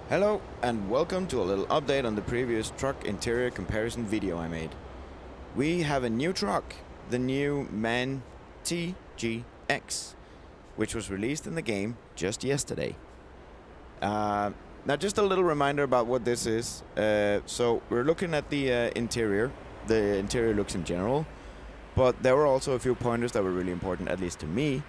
Hello and welcome to a little update on the previous truck interior comparison video I made. We have a new truck, the new MAN TGX, which was released in the game just yesterday. Now just a little reminder about what this is. So we're looking at the interior looks in general, but there were also a few pointers that were really important, at least to me,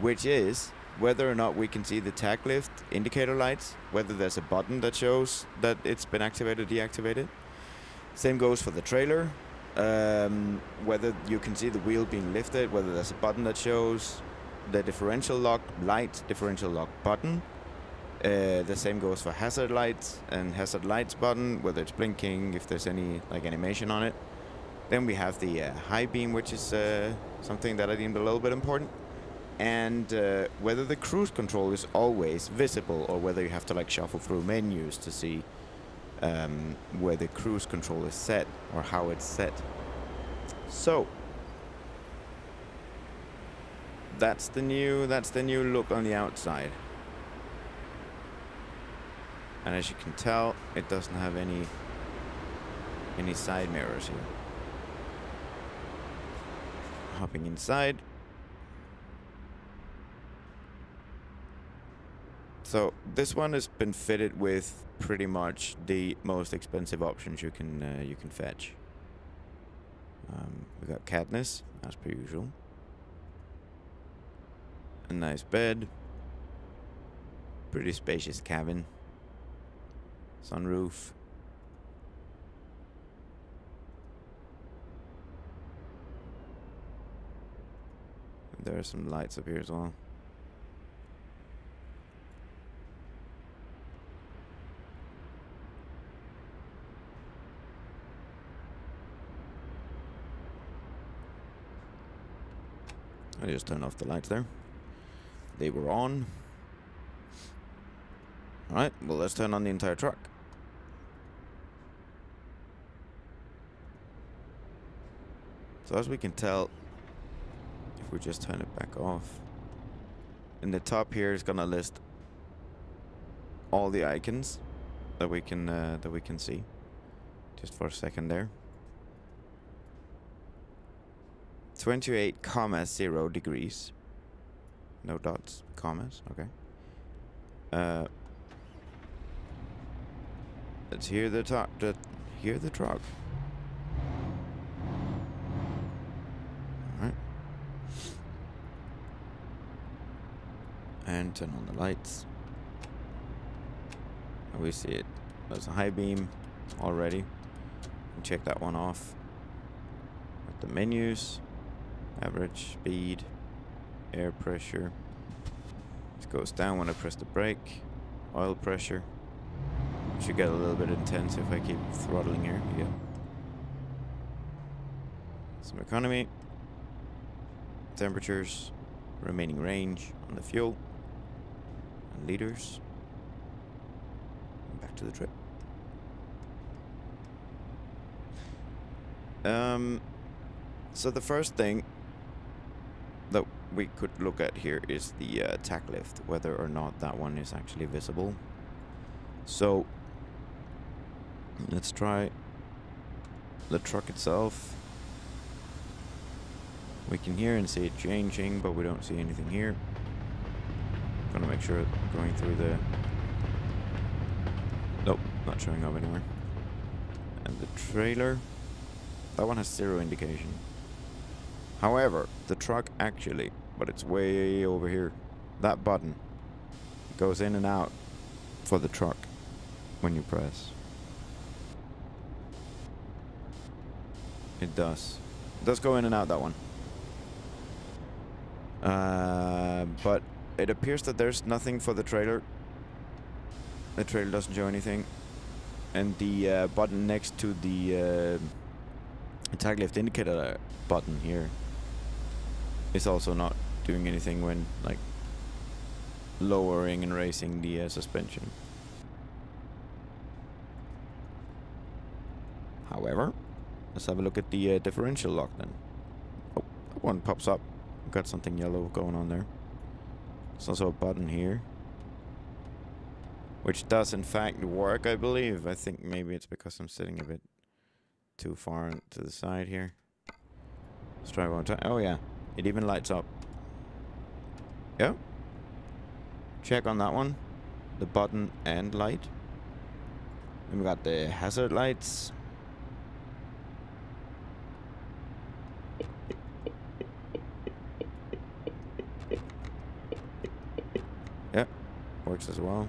which is whether or not we can see the tag lift indicator lights, whether there's a button that shows that it's been activated or deactivated. Same goes for the trailer, whether you can see the wheel being lifted, whether there's a button that shows the differential lock light, differential lock button. The same goes for hazard lights and hazard lights button, whether it's blinking, if there's any like animation on it. Then we have the high beam, which is something that I deemed a little bit important. And whether the cruise control is always visible or whether you have to like shuffle through menus to see where the cruise control is set or how it's set. So that's the new look on the outside. And as you can tell, it doesn't have any side mirrors here. Hopping inside. So this one has been fitted with pretty much the most expensive options you can fetch. We got Katniss, as per usual. A nice bed. Pretty spacious cabin. Sunroof. There are some lights up here as well. I just turned off the lights there. They were on. Alright, well let's turn on the entire truck. So as we can tell, if we just turn it back off, in the top here is gonna list all the icons that we can see. Just for a second there. 28,0 degrees. No dots, commas, okay. Let's hear the truck. Alright. And turn on the lights. And we see it. There's a high beam already. Check that one off. With the menus. Average speed, air pressure. This goes down when I press the brake. Oil pressure. Should get a little bit intense if I keep throttling here. Yeah. Some economy. Temperatures. Remaining range on the fuel. And liters. And back to the trip. So the first thing that we could look at here is the tack lift, whether or not that one is actually visible. So let's try the truck itself. We can hear and see it changing, but we don't see anything here. Gonna make sure going through the... Nope, not showing up anywhere. And the trailer, that one has 0 indication. However, the truck actually, but it's way over here, that button goes in and out for the truck when you press. It does. It does go in and out, that one. But it appears that there's nothing for the trailer. The trailer doesn't show anything. And the button next to the tag lift indicator button here is also not doing anything when like lowering and raising the suspension. However, let's have a look at the differential lock then. Oh, one pops up. We've got something yellow going on there. There's also a button here which does in fact work, I believe. I think maybe it's because I'm sitting a bit too far to the side here. Let's try one time. Oh yeah, it even lights up. Yeah. Check on that one. The button and light. Then we got the hazard lights. Yeah, works as well.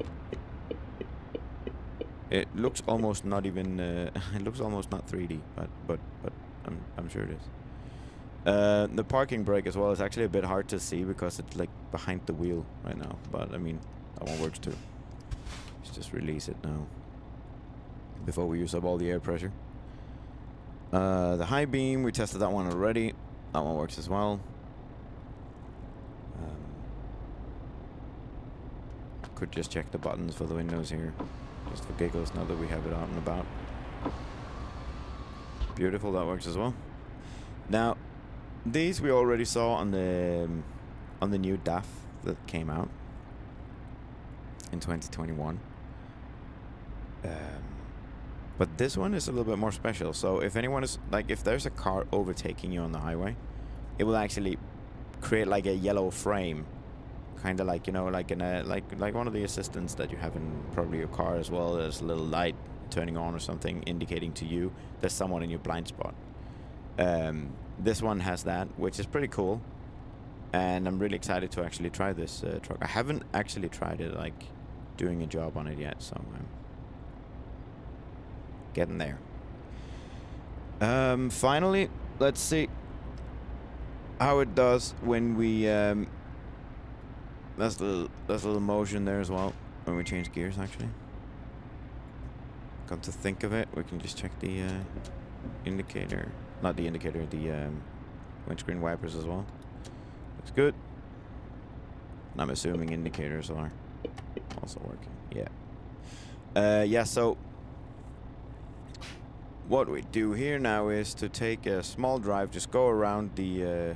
It looks almost not even. It looks almost not 3D, but I'm sure it is. The parking brake as well is actually a bit hard to see because it's like behind the wheel right now. But I mean, that one works too. Let's just release it now before we use up all the air pressure. The high beam, we tested that one already. That one works as well. Could just check the buttons for the windows here, just for giggles, now that we have it out and about. Beautiful, that works as well. Now, these we already saw on the new DAF that came out in 2021. But this one is a little bit more special. So if anyone is like, if there's a car overtaking you on the highway, it will actually create like a yellow frame, kind of like, you know, like in a like one of the assistants that you have in probably your car as well. There's a little light turning on or something indicating to you there's someone in your blind spot. This one has that, which is pretty cool, and I'm really excited to actually try this truck. I haven't actually tried it, like doing a job on it yet, so I'm getting there. Finally, let's see how it does when we that's a little motion there as well when we change gears. Actually, come to think of it, we can just check the indicator. Not the indicator, the windscreen wipers as well. Looks good. And I'm assuming indicators are also working. Yeah. Yeah, so what we do here now is to take a small drive, just go around the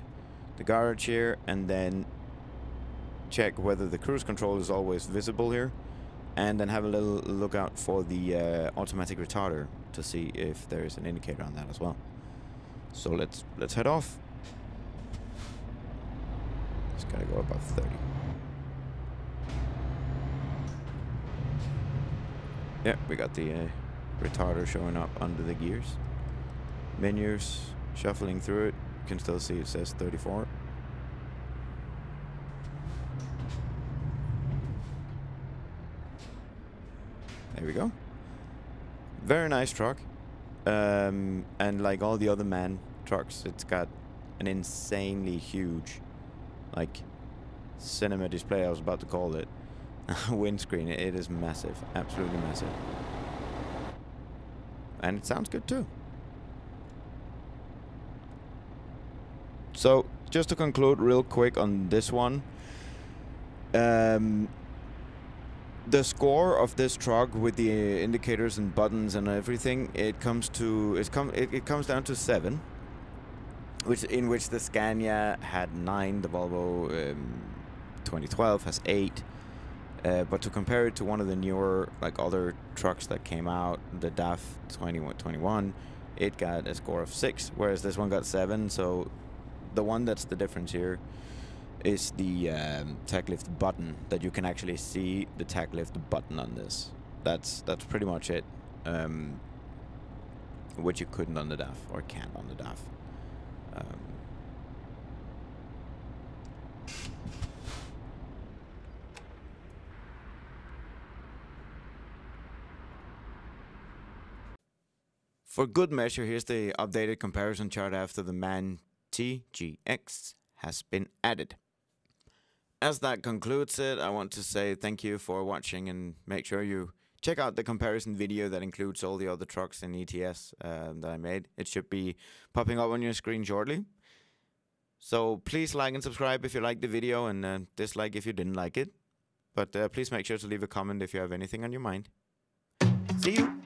garage here, and then check whether the cruise control is always visible here, and then have a little look out for the automatic retarder to see if there is an indicator on that as well. So let's head off. Just gotta go above 30. Yeah, we got the retarder showing up under the gears. Menus, shuffling through it. You can still see it says 34. There we go. Very nice truck. And like all the other MAN trucks, it's got an insanely huge, like, cinema display, I was about to call it, windscreen. It is massive, absolutely massive. And it sounds good too. So, just to conclude real quick on this one, the score of this truck with the indicators and buttons and everything, it comes down to 7, in which the Scania had 9, the Volvo 2012 has 8. But to compare it to one of the newer, like, other trucks that came out, the DAF 21, it got a score of 6, whereas this one got 7. So the one that's the difference here is the tach lift button, that you can actually see the tach lift button on this. That's pretty much it, which you couldn't on the DAF, or can't on the DAF. For good measure, here's the updated comparison chart after the MAN TGX has been added. As that concludes it, I want to say thank you for watching, and make sure you check out the comparison video that includes all the other trucks in ETS that I made. It should be popping up on your screen shortly. So please like and subscribe if you liked the video, and dislike if you didn't like it. But please make sure to leave a comment if you have anything on your mind. See you!